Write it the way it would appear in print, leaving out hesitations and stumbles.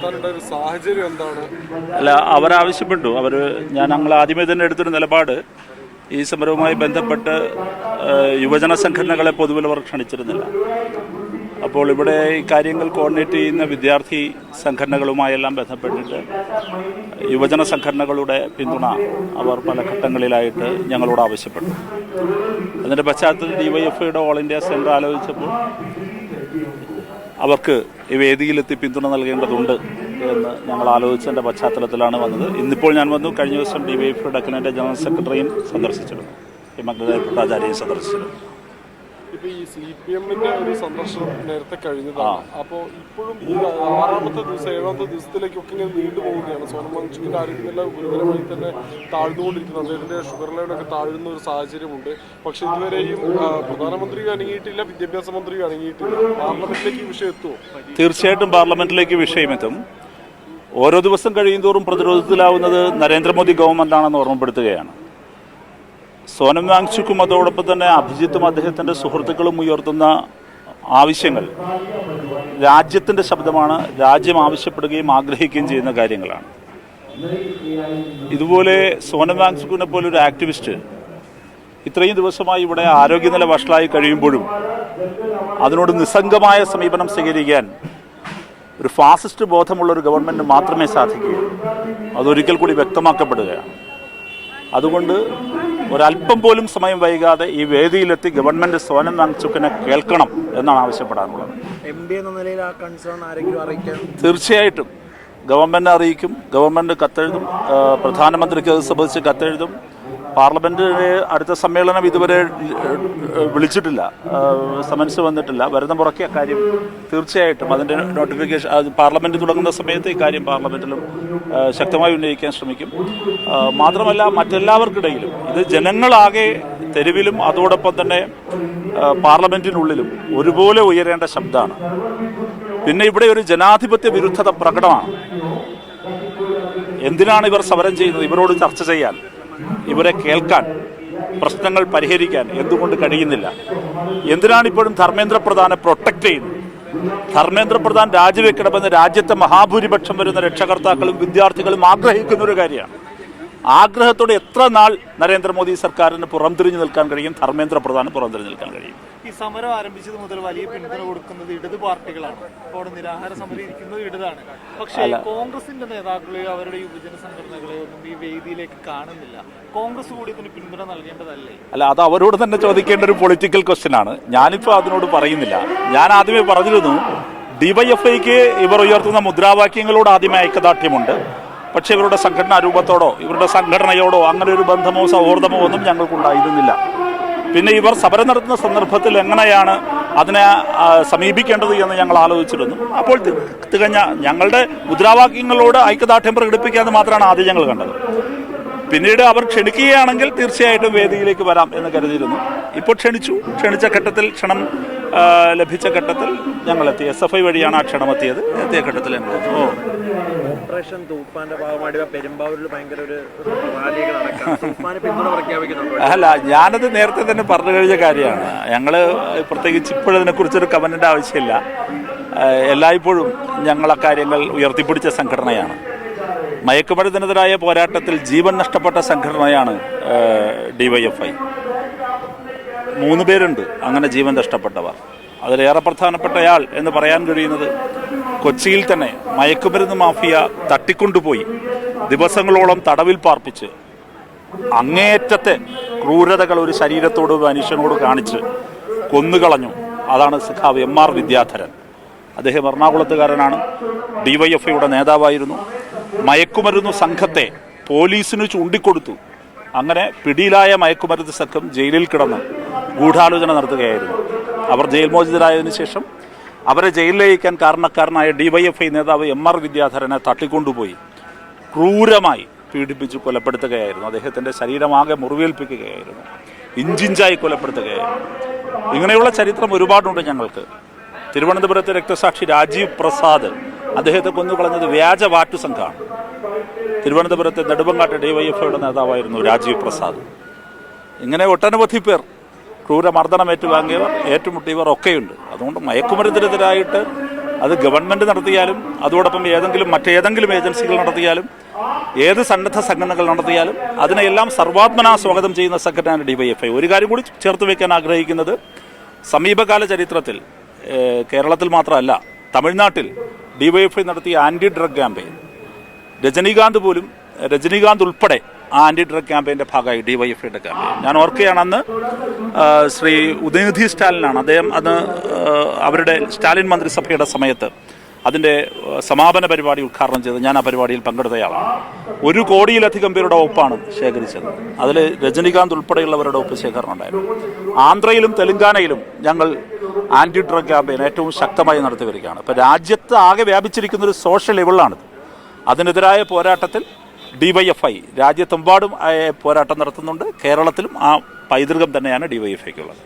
നടത്താനുണ്ടായ ഒരു സാഹചര്യം എന്താണ്? അല്ല, അവരാവശ്യപ്പെട്ടു. ഞങ്ങൾ ആദ്യമേ തന്നെ എടുത്തൊരു നിലപാട്, ഈ സമരവുമായി ബന്ധപ്പെട്ട് യുവജന സംഘടനകളെ പൊതുവിൽ അവർ ക്ഷണിച്ചിരുന്നില്ല. അപ്പോൾ ഇവിടെ ഈ കാര്യങ്ങൾ കോർഡിനേറ്റ് ചെയ്യുന്ന വിദ്യാർത്ഥി സംഘടനകളുമായെല്ലാം ബന്ധപ്പെട്ടിട്ട് യുവജന സംഘടനകളുടെ പിന്തുണ അവർ പല ഘട്ടങ്ങളിലായിട്ട് ഞങ്ങളോട് ആവശ്യപ്പെട്ടു. അതിൻ്റെ പശ്ചാത്തലത്തിൽ ഡിവൈഎഫ്ഐയുടെ ഓൾ ഇന്ത്യ സെൻറ്റർ ആലോചിച്ചപ്പോൾ അവർക്ക് ഈ വേദിയിലെത്തി പിന്തുണ നൽകേണ്ടതുണ്ട് എന്ന് ഞങ്ങൾ ആലോചിച്ചതിൻ്റെ പശ്ചാത്തലത്തിലാണ് വന്നത്. ഇന്നിപ്പോൾ ഞാൻ വന്നു. കഴിഞ്ഞ ദിവസം ഡിവൈഎഫ്ഐ ഡക്കനൻ്റെ ജനറൽ സെക്രട്ടറിയും സന്ദർശിച്ചിരുന്നു, മഗ്ദാലിയും സന്ദർശിച്ചിരുന്നു. ഇപ്പൊ ഈ CPM-ന്റെ ഒരു സന്ദർശനം നേരത്തെ കഴിഞ്ഞതാണ്. അപ്പോൾ ഇപ്പോഴും ഈ 6ാമത്തെ ദിവസം 7ാമത്തെ ദിവസത്തിലേക്കൊക്കെ ഇങ്ങനെ നീണ്ടുപോവുകയാണ്. സോനം വാങ്ചുക്കിന്റെ ആരോഗ്യനില ഗുരുതരമായി തന്നെ താഴ്ന്നുകൊണ്ടിരിക്കുന്നു. അദ്ദേഹത്തിന്റെ ഷുഗർ ലെവലൊക്കെ താഴുന്ന ഒരു സാഹചര്യമുണ്ട്. പക്ഷെ ഇതുവരെയും പ്രധാനമന്ത്രിയും അനങ്ങിയിട്ടില്ല, വിദ്യാഭ്യാസ മന്ത്രിയും അനങ്ങിയിട്ടില്ല. പാർലമെന്റിലേക്ക് ഈ വിഷയം എത്തുമോ? തീർച്ചയായിട്ടും പാർലമെന്റിലേക്ക് വിഷയം എത്തും. ഓരോ ദിവസം കഴിയുന്തോറും പ്രതിരോധത്തിലാവുന്നത് നരേന്ദ്രമോദി ഗവൺമെന്റാണെന്ന് ഓർമ്മപ്പെടുത്തുകയാണ്. സോനം വാങ്ചുക്കും അതോടൊപ്പം തന്നെ അഭിജിത്തും അദ്ദേഹത്തിൻ്റെ സുഹൃത്തുക്കളും ഉയർത്തുന്ന ആവശ്യങ്ങൾ രാജ്യത്തിൻ്റെ ശബ്ദമാണ്. രാജ്യം ആവശ്യപ്പെടുകയും ആഗ്രഹിക്കുകയും ചെയ്യുന്ന കാര്യങ്ങളാണ്. ഇതുപോലെ സോനം വാങ്ചുക്കിനെ പോലൊരു ആക്ടിവിസ്റ്റ് ഇത്രയും ദിവസമായി ഇവിടെ ആരോഗ്യനില വഷളായി കഴിയുമ്പോഴും അതിനോട് നിസ്സംഗമായ സമീപനം സ്വീകരിക്കാൻ ഒരു ഫാസിസ്റ്റ് ബോധമുള്ള ഒരു ഗവൺമെൻറ് മാത്രമേ സാധിക്കുകയുള്ളൂ. അതൊരിക്കൽ കൂടി വ്യക്തമാക്കപ്പെടുകയാണ്. അതുകൊണ്ട് ഒരല്പം പോലും സമയം വൈകാതെ ഈ വേദിയിലെത്തി ഗവൺമെന്റ് സോനം വാങ്ചുക്കിനെ കേൾക്കണം എന്നാണ് ആവശ്യപ്പെടാനുള്ളത്. MP എന്ന നിലയിൽ ആ കൺസേൺ ആരെങ്കിലും അറിയിക്കാൻ തീർച്ചയായിട്ടും ഗവൺമെന്റ് അറിയിക്കും. ഗവൺമെന്റ് കത്തെഴുതും, പ്രധാനമന്ത്രിക്ക് അത് സംബന്ധിച്ച് കത്തെഴുതും. പാർലമെന്റിന്റെ അടുത്ത സമ്മേളനം ഇതുവരെ വിളിച്ചിട്ടില്ല, സമൻസ് വന്നിട്ടില്ല. വരുന്ന മുറയ്ക്ക് കാര്യം തീർച്ചയായിട്ടും അതിൻ്റെ നോട്ടിഫിക്കേഷൻ പാർലമെന്റ് തുടങ്ങുന്ന സമയത്ത് ഇക്കാര്യം പാർലമെന്റിലും ശക്തമായി ഉന്നയിക്കാൻ ശ്രമിക്കും. മാത്രമല്ല മറ്റെല്ലാവർക്കിടയിലും ഇത് ജനങ്ങളാകെ തെരുവിലും അതോടൊപ്പം തന്നെ പാർലമെന്റിനുള്ളിലും ഒരുപോലെ ഉയരേണ്ട ശബ്ദമാണ്. പിന്നെ ഇവിടെ ഒരു ജനാധിപത്യ വിരുദ്ധത പ്രകടമാണ്. എന്തിനാണ് ഇവർ സമരം ചെയ്യുന്നത്? ഇവരോട് ചർച്ച ചെയ്യാൻ, ഇവരെ കേൾക്കാൻ, പ്രശ്നങ്ങൾ പരിഹരിക്കാൻ എന്തുകൊണ്ട് കഴിയുന്നില്ല? എന്തിനാണ് ഇപ്പോഴും ധർമ്മേന്ദ്ര പ്രധാനെ പ്രൊട്ടക്ട് ചെയ്യുന്നത്? ധർമ്മേന്ദ്ര പ്രധാൻ രാജിവെക്കണമെന്ന് രാജ്യത്തെ മഹാഭൂരിപക്ഷം വരുന്ന രക്ഷകർത്താക്കളും വിദ്യാർത്ഥികളും ആഗ്രഹിക്കുന്ന ഒരു കാര്യമാണ്. ആഗ്രഹത്തോടെ എത്ര നാൾ നരേന്ദ്രമോദി സർക്കാരിന് പുറംതിരിഞ്ഞു നിൽക്കാൻ കഴിയും? ധർമ്മേന്ദ്ര പ്രധാന് പുറംതിരിഞ്ഞു നിൽക്കാൻ കഴിയും? ഈ സമരം ആരംഭിച്ചത് മുതൽ വലിയ പിന്തുണ കൊടുക്കുന്നത് ഇടത് പാർട്ടികളാണ്. ഇപ്പോൾ നിരാഹാര സമരം ഇരിക്കുന്നത് ഇടതാണ്. പക്ഷേ കോൺഗ്രസിന്റെ നേതാക്കളെയോ അവരുടെ യുവജന സംഘടനകളെയോ ഒന്നും ഈ വേദിയിലേക്ക് കാണുന്നില്ല. കോൺഗ്രസ് കൂടി ഇതിന് പിന്തുണ നൽകേണ്ടതല്ലേ? അല്ല, അത് അവരോട് തന്നെ ചോദിക്കേണ്ട ഒരു പൊളിറ്റിക്കൽ ക്വസ്റ്റ്യൻ ആണ്. ഞാനിപ്പോൾ അതിനോട് പറയുന്നില്ല. ഞാൻ ആദ്യമേ പറഞ്ഞിരുന്നു, ഡിവൈഎഫ്ഐക്ക് ഇവർ ഉയർത്തുന്ന മുദ്രാവാക്യങ്ങളോട് ആദ്യമേ ഐക്യദാർഢ്യമുണ്ട്. പക്ഷേ ഇവരുടെ സംഘടനാ രൂപത്തോടോ ഇവരുടെ സംഘടനയോടോ അങ്ങനെ ഒരു ബന്ധമോ സൗഹൃദമോ ഒന്നും ഞങ്ങൾക്കുണ്ടായിരുന്നില്ല. പിന്നെ ഇവർ സമരം നടത്തുന്ന സന്ദർഭത്തിൽ എങ്ങനെയാണ് അതിനെ സമീപിക്കേണ്ടത് എന്ന് ഞങ്ങൾ ആലോചിച്ചിരുന്നു. അപ്പോൾ തികഞ്ഞ ഞങ്ങളുടെ മുദ്രാവാക്യങ്ങളോട് ഐക്യദാർഢ്യം പ്രകടിപ്പിക്കാമെന്ന് മാത്രമാണ് ആദ്യം ഞങ്ങൾ കണ്ടത്. പിന്നീട് അവർ ക്ഷണിക്കുകയാണെങ്കിൽ തീർച്ചയായിട്ടും വേദിയിലേക്ക് വരാം എന്ന് കരുതിയിരുന്നു. ഇപ്പോൾ ക്ഷണിച്ച ഘട്ടത്തിൽ ക്ഷണം ലഭിച്ച ഘട്ടത്തിൽ ഞങ്ങളെത്തി. SFI വഴിയാണ് ആ ക്ഷണമെത്തിയത്. എത്തിയ ഘട്ടത്തിൽ ഞങ്ങളെത്തി. ഓപ്പറേഷൻ തൂഫാന്റെ ഭാഗമായിട്ട് പെരുമ്പാവൂരിൽ ഭയങ്കര ഒരു റാലിയൊക്കെ നടക്കാം. തൂഫാന് പിന്തുണ പ്രഖ്യാപിക്കുന്നുണ്ടോ? അല്ല, ഞാനത് നേരത്തെ തന്നെ പറഞ്ഞു കഴിഞ്ഞ കാര്യമാണ്. ഞങ്ങൾ പ്രത്യേകിച്ച് ഇപ്പോഴതിനെക്കുറിച്ചൊരു കമന്റിന്റെ ആവശ്യമില്ല. എല്ലായ്പ്പോഴും ഞങ്ങൾ ആ കാര്യങ്ങൾ ഉയർത്തിപ്പിടിച്ച സംഘടനയാണ്. മയക്കുമരുന്നിനെതിരായ പോരാട്ടത്തിൽ ജീവൻ നഷ്ടപ്പെട്ട സംഘടനയാണ് DYFI. 3 പേരുണ്ട് അങ്ങനെ ജീവൻ നഷ്ടപ്പെട്ടവർ. അതിലേറെ പ്രധാനപ്പെട്ടയാൾ എന്ന് പറയാൻ കഴിയുന്നത് കൊച്ചിയിൽ തന്നെ മയക്കുമരുന്ന് മാഫിയ തട്ടിക്കൊണ്ടുപോയി ദിവസങ്ങളോളം തടവിൽ പാർപ്പിച്ച് അങ്ങേയറ്റത്തെ ക്രൂരതകൾ ഒരു ശരീരത്തോട് മനുഷ്യനോട് കാണിച്ച് കൊന്നുകളഞ്ഞു. അതാണ് സഖാവ് MR വിദ്യാധരൻ. അദ്ദേഹം എറണാകുളത്തുകാരനാണ്. DYFIയുടെ നേതാവായിരുന്നു. മയക്കുമരുന്ന് സംഘത്തെ പോലീസിന് ചൂണ്ടിക്കൊടുത്തു. അങ്ങനെ പിടിയിലായ മയക്കുമരുന്ന് സംഘം ജയിലിൽ കിടന്ന് ഗൂഢാലോചന നടത്തുകയായിരുന്നു. അവർ ജയിൽ മോചിതരായതിനു ശേഷം അവരെ ജയിലിലയക്കാൻ കാരണക്കാരനായ DYFI നേതാവ് MR വിദ്യാധരനെ തട്ടിക്കൊണ്ടുപോയി ക്രൂരമായി പീഡിപ്പിച്ച് കൊലപ്പെടുത്തുകയായിരുന്നു. അദ്ദേഹത്തിൻ്റെ ശരീരമാകെ മുറിവേൽപ്പിക്കുകയായിരുന്നു. ഇഞ്ചിഞ്ചായി കൊലപ്പെടുത്തുകയായിരുന്നു. ഇങ്ങനെയുള്ള ചരിത്രം ഒരുപാടുണ്ട് ഞങ്ങൾക്ക്. തിരുവനന്തപുരത്തെ രക്തസാക്ഷി രാജീവ് പ്രസാദ്, അദ്ദേഹത്തെ കൊന്നുകളഞ്ഞത് വ്യാജ വാറ്റു സംഘമാണ്. തിരുവനന്തപുരത്തെ നെടുമങ്ങാട്ട് DYFIയുടെ നേതാവായിരുന്നു രാജീവ് പ്രസാദ്. ഇങ്ങനെ ഒട്ടനവധി പേർ ക്രൂരമർദ്ദനം ഏറ്റുവാങ്ങിയവർ, ഏറ്റുമുട്ടിയവർ ഒക്കെയുണ്ട്. അതുകൊണ്ട് മയക്കുമരുന്നിനെതിരായിട്ട് അത് ഗവൺമെൻറ് നടത്തിയാലും അതോടൊപ്പം മറ്റേതെങ്കിലും ഏജൻസികൾ നടത്തിയാലും ഏത് സന്നദ്ധ സംഘടനകൾ നടത്തിയാലും അതിനെല്ലാം സർവാത്മനാ സ്വാഗതം ചെയ്യുന്ന സംഘടനയാണ് ഡിവൈഎഫ്ഐ. ഒരു കാര്യം കൂടി ചേർത്ത് വയ്ക്കാൻ ആഗ്രഹിക്കുന്നത്, സമീപകാല ചരിത്രത്തിൽ കേരളത്തിൽ മാത്രമല്ല തമിഴ്നാട്ടിൽ ഡിവൈഎഫ്ഐ നടത്തിയ ആൻറ്റി ഡ്രഗ് ക്യാമ്പയിൻ, രജനീകാന്ത് ഉൾപ്പെടെ ആ ആൻറ്റി ഡ്രഗ് ക്യാമ്പയിൻ്റെ ഭാഗമായി ഡിവൈഎഫ്ഐയുടെ ക്യാമ്പയിൻ ഞാൻ ഓർക്കുകയാണ്. അന്ന് ശ്രീ ഉദയനിധി സ്റ്റാലിനാണ് അദ്ദേഹം അന്ന് അവരുടെ സ്റ്റാലിൻ മന്ത്രിസഭയുടെ സമയത്ത് അതിൻ്റെ സമാപന പരിപാടി ഉദ്ഘാടനം ചെയ്ത് ഞാൻ ആ പരിപാടിയിൽ പങ്കെടുത്തയാളാണ്. 1 കോടിയിലധികം പേരുടെ ഒപ്പാണ് ശേഖരിച്ചത്. അതിൽ രജനീകാന്ത് ഉൾപ്പെടെയുള്ളവരുടെ ഒപ്പ് ശേഖരണം ഉണ്ടായിരുന്നു. ആന്ധ്രയിലും തെലങ്കാനയിലും ഞങ്ങൾ ആൻറ്റി ഡ്രഗ് ക്യാമ്പയിൻ ഏറ്റവും ശക്തമായി നടത്തി വരികയാണ്. ഇപ്പോൾ രാജ്യത്ത് ആകെ വ്യാപിച്ചിരിക്കുന്നൊരു സോഷ്യൽ ഇവളാണിത്. അതിനെതിരായ പോരാട്ടത്തിൽ ഡിവൈഎഫ്ഐ രാജ്യത്തെമ്പാടും പോരാട്ടം നടത്തുന്നുണ്ട്. കേരളത്തിലും ആ പൈതൃകം തന്നെയാണ് ഡിവൈഎഫ്ഐക്കുള്ളത്.